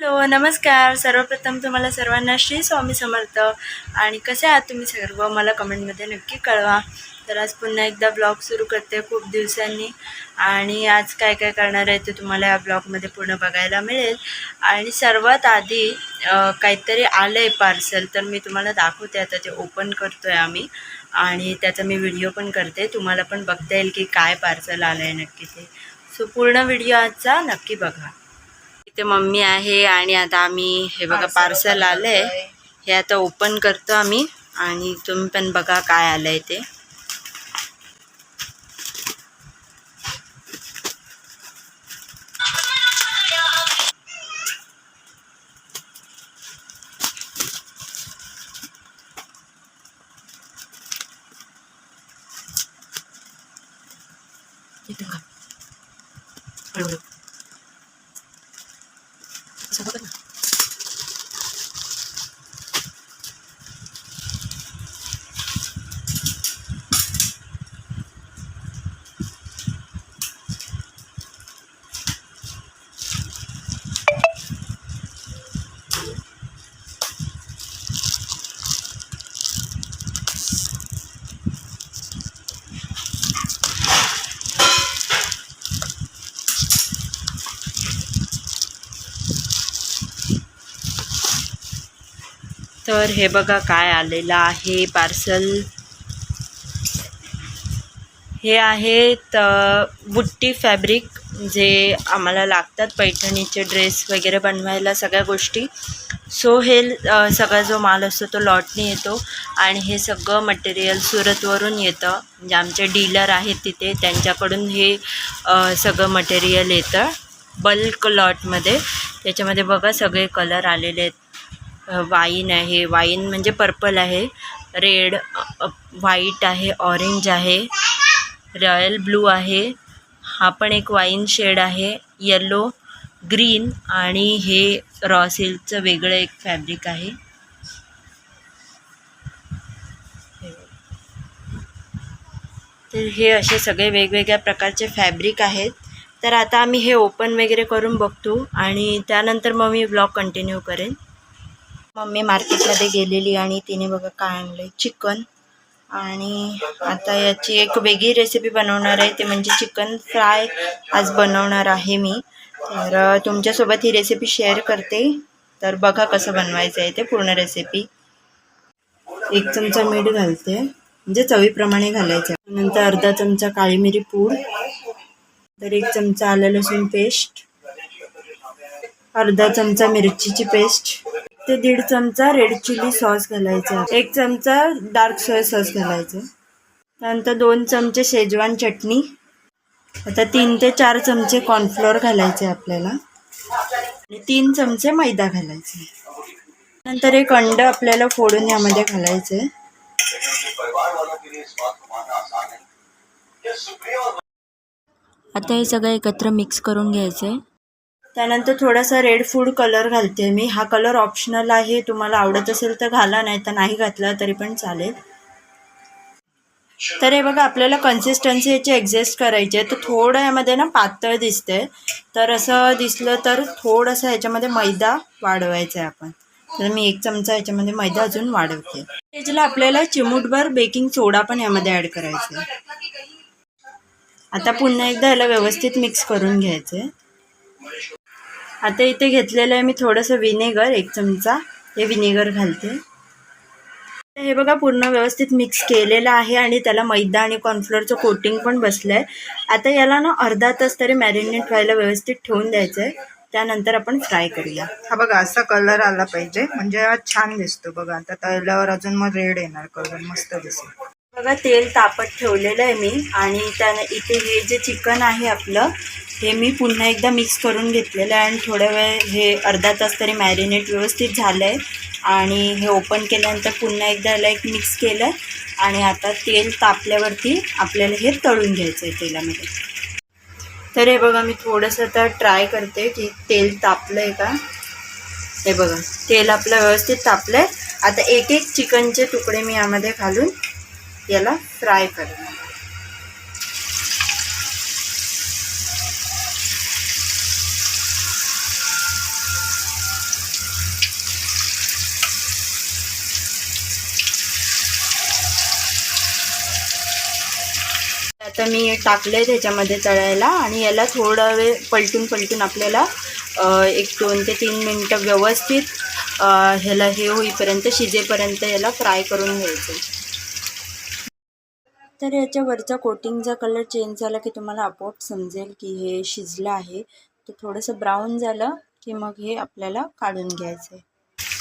Hello नमस्कार. सर्वप्रथम तुम्हाला सर्वांना श्री स्वामी समर्थ. आणि कसे आहात तुम्ही सर्व, मला कमेंटमध्ये नक्की कळवा. तर आज पुन्हा एकदा ब्लॉग सुरू करते खूप दिवसांनी. आणि आज काय काय करणार आहे ते तुम्हाला या ब्लॉगमध्ये पूर्ण बघायला मिळेल. आणि सर्वात आधी काहीतरी आलं आहे पार्सल, तर मी तुम्हाला दाखवते. आता ते ओपन करतो आहे आम्ही आणि त्याचा मी व्हिडिओ पण करते. तुम्हाला पण बघता येईल की काय पार्सल आलं आहे नक्की ते. सो पूर्ण व्हिडिओ आजचा नक्की बघा. इथे मम्मी आहे आणि आता आम्ही हे बघा पार्सल आलंय, हे आता ओपन करतो आम्ही. आणि तुम्ही पण बघा काय आलंय ते. तर हे बघा काय आलेलं आहे पार्सल. हे आहेत बुट्टी फॅब्रिक, जे आम्हाला लागतात पैठणीचे ड्रेस वगैरे बनवायला सगळ्या गोष्टी. सो हे सगळा जो माल असतो तो लॉटने येतो आणि हे सगळं मटेरियल सुरतवरून येतं. म्हणजे आमचे डीलर आहेत तिथे, त्यांच्याकडून हे सगळं मटेरियल येतं बल्क लॉटमध्ये. त्याच्यामध्ये बघा सगळे कलर आलेले आहेत. वाईन आहे, वाईन म्हणजे पर्पल आहे, रेड, व्हाईट आहे, ऑरेंज आहे, रॉयल ब्लू आहे, हा पण एक वाईन शेड आहे, येलो, ग्रीन आणि हे रॉ सिल्कचं वेगळं एक फॅब्रिक आहे. तर हे असे सगळे वेगवेगळ्या प्रकारचे फॅब्रिक आहेत. तर आता आम्ही हे ओपन वगैरे करून बघतो आणि त्यानंतर मग मी ब्लॉग कंटिन्यू करेन. मम्मी मार्केटमध्ये गेलेली आणि तिने बघा काय आणलं, चिकन. आणि आता याची एक वेगळी रेसिपी बनवणार आहे, ते म्हणजे चिकन फ्राय आज बनवणार आहे मी. तर तुमच्यासोबत ही रेसिपी शेअर करते. तर बघा कसं बनवायचं आहे ते पूर्ण रेसिपी. 1 चमचा मीठ घालते, म्हणजे चवीप्रमाणे घालायचं. नंतर अर्धा चमचा काळी मिरी पूड, तर 1 चमचा आलं लसूण पेस्ट, अर्धा चमचा मिरचीची पेस्ट, ते 1.5 चमचा रेड चिली सॉस घालायचा, 1 चमचा डार्क सोया सॉस घालायचं. त्यानंतर 2 चमचे शेजवान चटणी. आता 3 ते 4 चमचे कॉर्नफ्लोअर घालायचे आपल्याला आणि 3 चमचे मैदा घालायचे. नंतर एक अंड आपल्याला फोडून यामध्ये घालायचे. आता हे सगळं एकत्र मिक्स करून घ्यायचं. त्यानंतर थोडासा रेड फूड कलर घालते मी. हा कलर ऑप्शनल आहे, तुम्हाला आवडत असेल तर घाला, नाही तर नाही घातला तरी पण चालेल. तर हे बघा आपल्याला कन्सिस्टन्सी याची ॲडजस्ट करायची आहे. तर थोडं यामध्ये ना पातळ दिसते, तर असं दिसलं तर थोडंसं ह्याच्यामध्ये मैदा वाढवायचा आहे आपण. तर मी 1 चमचा याच्यामध्ये मैदा अजून वाढवते. त्याच्याला आपल्याला चिमूटभर बेकिंग सोडा पण यामध्ये ॲड करायचा आहे. आता पुन्हा एकदा याला व्यवस्थित मिक्स करून घ्यायचं आहे. आता इथे घेतलेलं आहे मी थोडंसं विनेगर, 1 चमचा हे विनेगर घालते. हे बघा पूर्ण व्यवस्थित मिक्स केलेलं आहे आणि त्याला मैदा आणि कॉर्नफ्लोअरचं कोटिंग पण बसलं आहे. आता याला ना अर्धा तास तरी मॅरिनेट व्हायला व्यवस्थित ठेवून द्यायचं आहे. त्यानंतर आपण फ्राय करूया. हा बघा असा कलर आला पाहिजे, म्हणजे हा छान दिसतो. बघा आता तळल्यावर अजून मग रेड येणार, कलर मस्त दिसेल. बघा तेल तापत ठेवलेलं आहे मी आणि इथे हे जे चिकन आहे आपलं, हे मी पुन्हा एकदा मिक्स करून घेतलेलं आहे आणि थोड्या वेळ हे अर्धा तास तरी मॅरिनेट व्यवस्थित झालं आहे. आणि हे ओपन केल्यानंतर पुन्हा एकदा याला एक मिक्स केलं आणि आता तेल तापल्यावरती आपल्याला हे तळून घ्यायचं आहे तेलामध्ये. तर हे बघा मी थोडंसं आता ट्राय करते की तेल तापलं आहे का. हे बघा तेल आपलं व्यवस्थित तापलं आहे. आता एक एक चिकनचे तुकडे मी यामध्ये घालून याला फ्राय करणार. आता मी टाकलं आहे त्याच्यामध्ये तळायला आणि याला थोडा वेळ पलटून आपल्याला 1-2 ते 3 मिनटं व्यवस्थित ह्याला हे होईपर्यंत शिजेपर्यंत याला फ्राय करून घ्यायचं. तर याच्यावरचा कोटिंगचा कलर चेंज झाला की तुम्हाला आपोआप समजेल की हे शिजलं आहे. तर थोडंसं ब्राऊन झालं की मग हे आपल्याला काढून घ्यायचं आहे.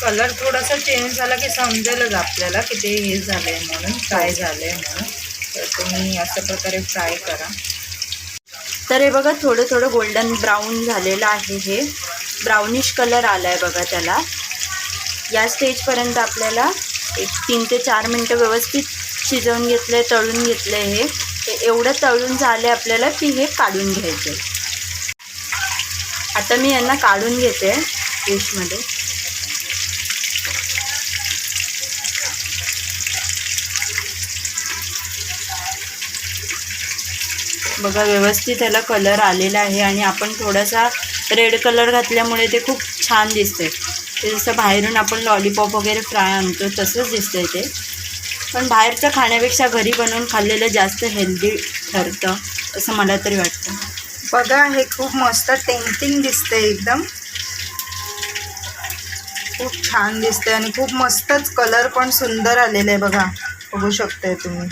कलर थोडासा चेंज झाला की समजेलच आपल्याला की ते हे झालं आहे म्हणून, फ्राय झालं आहे म्हणून. तर तुम्ही अशा प्रकारे फ्राय करा. तर हे बघा थोडं गोल्डन ब्राऊन झालेलं आहे. हे ब्राउनिश कलर आला आहे बघा त्याला. या स्टेजपर्यंत आपल्याला 3 ते 4 मिनटं व्यवस्थित शिजवून घेतलं आहे, तळून घेतलं आहे. हे एवढं तळून झाले आपल्याला की हे काढून घ्यायचे. आता मी यांना काढून घेते डिशमध्ये. बघा व्यवस्थित त्याला कलर आलेला आहे आणि आपण थोडासा रेड कलर घातल्यामुळे ते खूप छान दिसते. ते जसं बाहेरून आपण लॉलीपॉप वगैरे फ्राय आणतो तसंच दिसतंय ते. पण बाहेरचं खाण्यापेक्षा घरी बनवून खाल्लेलं जास्त हेल्दी ठरतं असं मला तरी वाटतं. बघा हे खूप मस्त टेम्पटिंग दिसते, एकदम खूप छान दिसते आणि खूप मस्तच कलर पण सुंदर आलेला आहे. बघा बघू शकताय तुम्ही.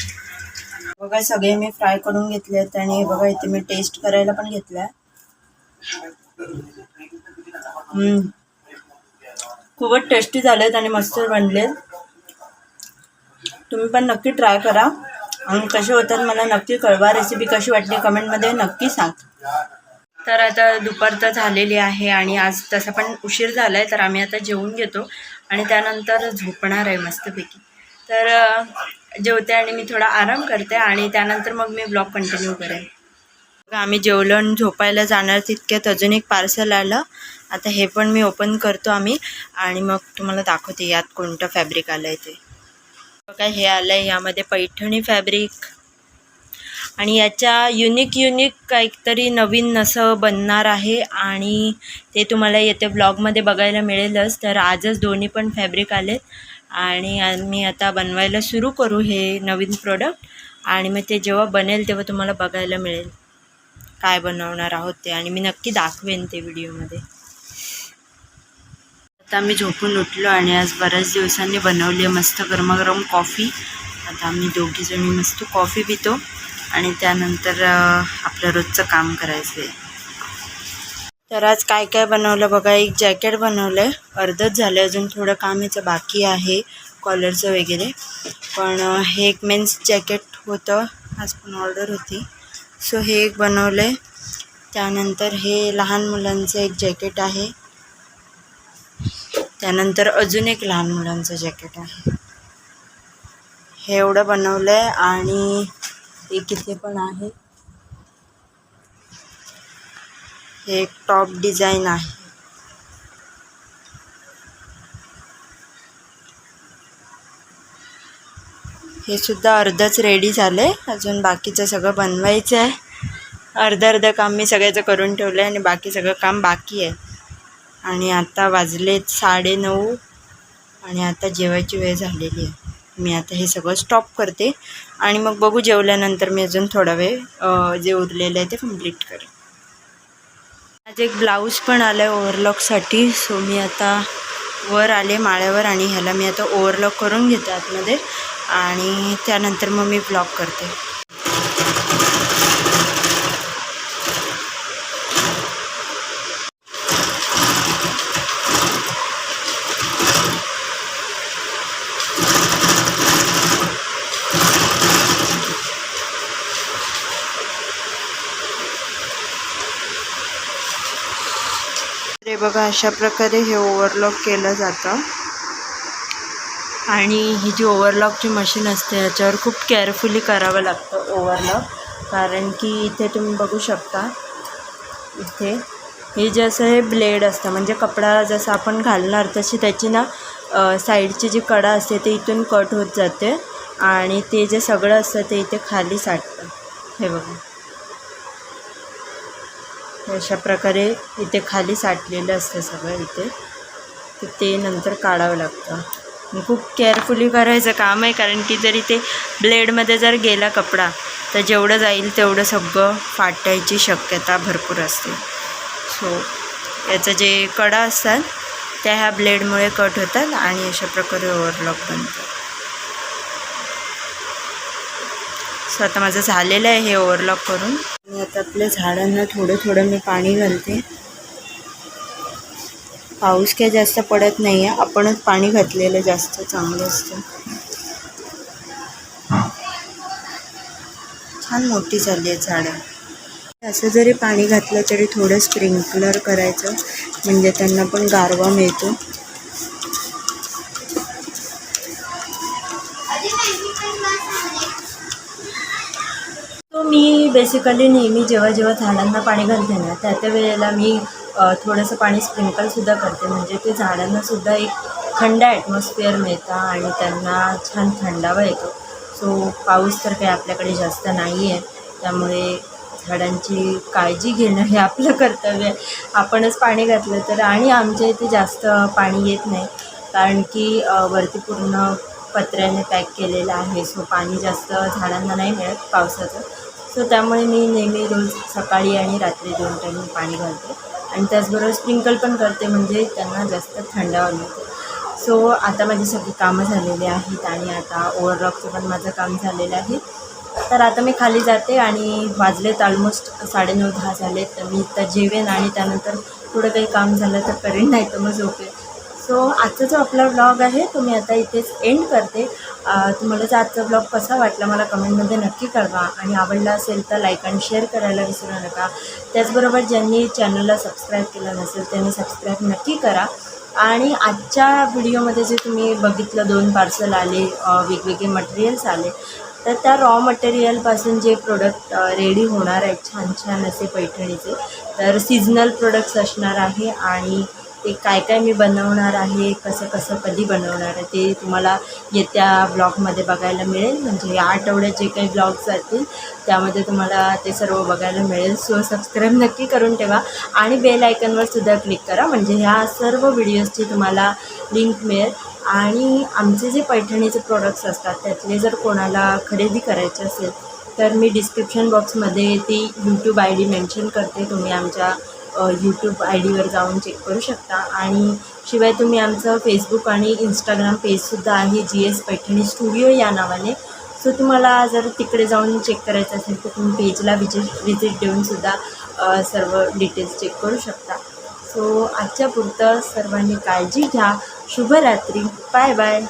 बघा सगळे मी फ्राय करून घेतले आहेत आणि बघा इथे मी टेस्ट करायला पण घेतलं आहे. खूपच टेस्टी झाले आहेत आणि मस्त बनले. तुम्ही पण नक्की ट्राय करा आणि कसे होतात मला नक्की कळवा. रेसिपी कशी वाटली कमेंटमध्ये नक्की सांग. तर आता दुपार तर झालेली आहे आणि आज तसा पण उशीर झाला आहे. तर आम्ही आता जेवून घेतो आणि त्यानंतर झोपणार आहे मस्तपैकी. तर जेवते आणि मी थोडा आराम करते आणि त्यानंतर मग मी ब्लॉग कंटिन्यू करेन. आम्ही जेवलो आणि झोपायला जाणार तितक्यात अजून एक पार्सल आलं. आता हे पण मी ओपन करतो आम्ही आणि मग तुम्हाला दाखवते यात कोणतं फॅब्रिक आलं आहे ते. बघा हे आलं आहे, यामध्ये पैठणी फॅब्रिक आणि याच्या युनिक काहीतरी नवीन असं बनणार आहे आणि ते तुम्हाला येते ब्लॉगमध्ये बघायला मिळेलच. तर आजच दोन्ही पण फॅब्रिक आलेत आणि आम्ही आता बनवायला सुरू करू हे नवीन प्रोडक्ट आणि मग ते जेव्हा बनेल तेव्हा तुम्हाला बघायला मिळेल काय बनवणार आहोत ते आणि मी नक्की दाखवेन ते व्हिडिओमध्ये. आता आम्ही झोपून उठलो आणि आज बऱ्याच दिवसांनी बनवली आहे मस्त गरमागरम कॉफी. आता आम्ही दोघीजणी मस्त कॉफी पितो आणि त्यानंतर आपलं रोजचं काम करायचं आहे. तर आज काय काय बनवलं बघा. एक जॅकेट बनवलं आहे, अर्धच झालं, अजून थोडं काम याचं बाकी आहे कॉलरचं वगैरे. पण हे एक मेन्स जॅकेट होतं, आज पण ऑर्डर होती सो हे एक बनवलं आहे. त्यानंतर हे लहान मुलांचं एक जॅकेट आहे. त्यानंतर अजून एक लहान मुलांचं जॅकेट आहे. हे एवढं बनवलं आहे आणि एक इथे पण आहे. हे एक टॉप डिझाईन आहे. हे सुद्धा अर्धच रेडी झालं आहे, अजून बाकीचं सगळं बनवायचं आहे. अर्धं काम मी सगळ्याचं करून ठेवलं आहे आणि बाकी सगळं काम बाकी आहे. आणि आता वाजलेत 9:30 आणि आता जेवायची वेळ झालेली आहे. मी आता हे सगळं स्टॉप करते आणि मग बघू जेवल्यानंतर मी अजून थोडा वेळ जे उरलेलं आहे ते कंप्लीट करेन. आज एक ब्लाऊज पण आलं आहे ओव्हरलॉकसाठी. सो मी आता वर आले माळ्यावर आणि ह्याला मी आता ओव्हरलॉक करून घेते आतमध्ये आणि त्यानंतर मग मी ब्लॉग करते. हे बघा अशा प्रकारे हे ओव्हरलॉक केलं जातं आणि ही जी ओव्हरलॉकची मशीन असते ह्याच्यावर खूप केअरफुली करावं लागतं ओव्हरलॉक. कारण की इथे तुम्ही बघू शकता, इथे हे जे असं हे ब्लेड असतं म्हणजे कपडा जसं आपण घालणार तशी त्याची ना साईडची जी कडा असते ते इथून कट होत जाते आणि ते जे सगळं असतं ते इथे खाली साठतं. हे बघा अशा प्रकारे इथे खाली साठलेलं असतं सगळं इथे. तर ते नंतर काढावं लागतं. खूप केअरफुली करायचं काम आहे कारण की जर इथे ब्लेडमध्ये जर गेला कपडा तर जेवढं जाईल तेवढं सगळं फाटायची शक्यता भरपूर असते. सो याचं जे कडा असतात त्या ह्या ब्लेडमुळे कट होतात आणि अशा प्रकारे ओव्हरलॉक बनतात. सो आता माझं झालेलं आहे हे ओव्हरलॉक करून. आणि आता आपल्या झाडांना थोडं थोडं मी पाणी घालते. पाऊस काही जास्त पडत नाही आहे, आपणच पाणी घातलेलं जास्त चांगलं असतं. छान मोठी झाली आहे झाडं. असं जरी पाणी घातलं तरी थोडं स्प्रिंकलर करायचं म्हणजे त्यांना पण गारवा मिळतो. तो मी बेसिकली नेहमी जेव्हा झाडांना पाणी घालते ना त्या वेळेला मी थोडंसं पाणी स्प्रिंकलसुद्धा करते, म्हणजे ते झाडांनासुद्धा एक थंड ॲटमॉस्फिअर मिळतं आणि त्यांना छान थंडावा येतो. सो पाऊस तर काही आपल्याकडे जास्त नाही आहे, त्यामुळे झाडांची काळजी घेणं हे आपलं कर्तव्य आहे. आपणच पाणी घातलं तर. आणि आमच्या इथे जास्त पाणी येत नाही कारण की वरती पूर्ण पत्र्याने पॅक केलेलं आहे. सो पाणी जास्त झाडांना नाही मिळत पावसाचं. सो त्यामुळे मी नेहमी रोज सकाळी आणि रात्री 2 टाईम पाणी घालते आणि त्याचबरोबर स्प्रिंकल पण करते, म्हणजे त्यांना जास्त थंडावा मिळतो. सो आता माझी सगळी कामं झालेली आहेत आणि आता ओव्हरलॉकचं पण माझं काम झालेलं आहे. तर आता मी खाली जाते आणि वाजलेत ऑलमोस्ट 9:30-10 झाले. तर मी तर जेवेन आणि त्यानंतर थोडं काही काम झालं तर करेन, नाही तर मग झोपेन. सो आजचा जो आपला व्लॉग आहे तो मी आता इथेच एंड करते. तुम्हाला जर आजचा व्लॉग कसा वाटला मला कमेंटमध्ये नक्की कळवा आणि आवडला असेल तर लाईक आणि शेअर करायला विसरू नका. त्याचबरोबर ज्यांनी चॅनलला सबस्क्राईब केलं नसेल त्यांनी सबस्क्राईब नक्की करा. आणि आजच्या व्हिडिओमध्ये जे तुम्ही बघितलं 2 पार्सल आले, वेगवेगळे मटेरियल्स आले, तर त्या रॉ मटेरियलपासून जे प्रोडक्ट रेडी होणार आहेत छान छान असे पैठणीचे, तर सीजनल प्रोडक्ट्स असणार आहे आणि ते काय काय मी बनवणार आहे, कसं कसं कधी बनवणार आहे ते तुम्हाला येत्या ब्लॉगमध्ये बघायला मिळेल. म्हणजे या आठवड्यात जे काही ब्लॉग्स जातील त्यामध्ये तुम्हाला ते सर्व बघायला मिळेल. सो सबस्क्राईब नक्की करून ठेवा आणि बेल आयकनवर सुद्धा क्लिक करा, म्हणजे ह्या सर्व व्हिडिओजची तुम्हाला लिंक मिळेल. आणि आमचे जे पैठणीचे प्रोडक्ट्स असतात त्यातले जर कोणाला खरेदी करायचे असेल तर मी डिस्क्रिप्शन बॉक्समध्ये ती यूट्यूब ID मेन्शन करते. तुम्ही आमच्या यूट्यूब IDवर जाऊन चेक करू शकता. आणि शिवाय तुम्ही आमचं फेसबुक आणि इंस्टाग्राम पेजसुद्धा आहे GS पैठणी स्टुडिओ या नावाने. सो तुम्हाला जर तिकडे जाऊन चेक करायचं असेल तर तुम्ही पेजला विजिट देऊनसुद्धा सर्व डिटेल्स चेक करू शकता. सो आजच्या पुरतं सर्वांनी काळजी घ्या. शुभरात्री. Bye bye.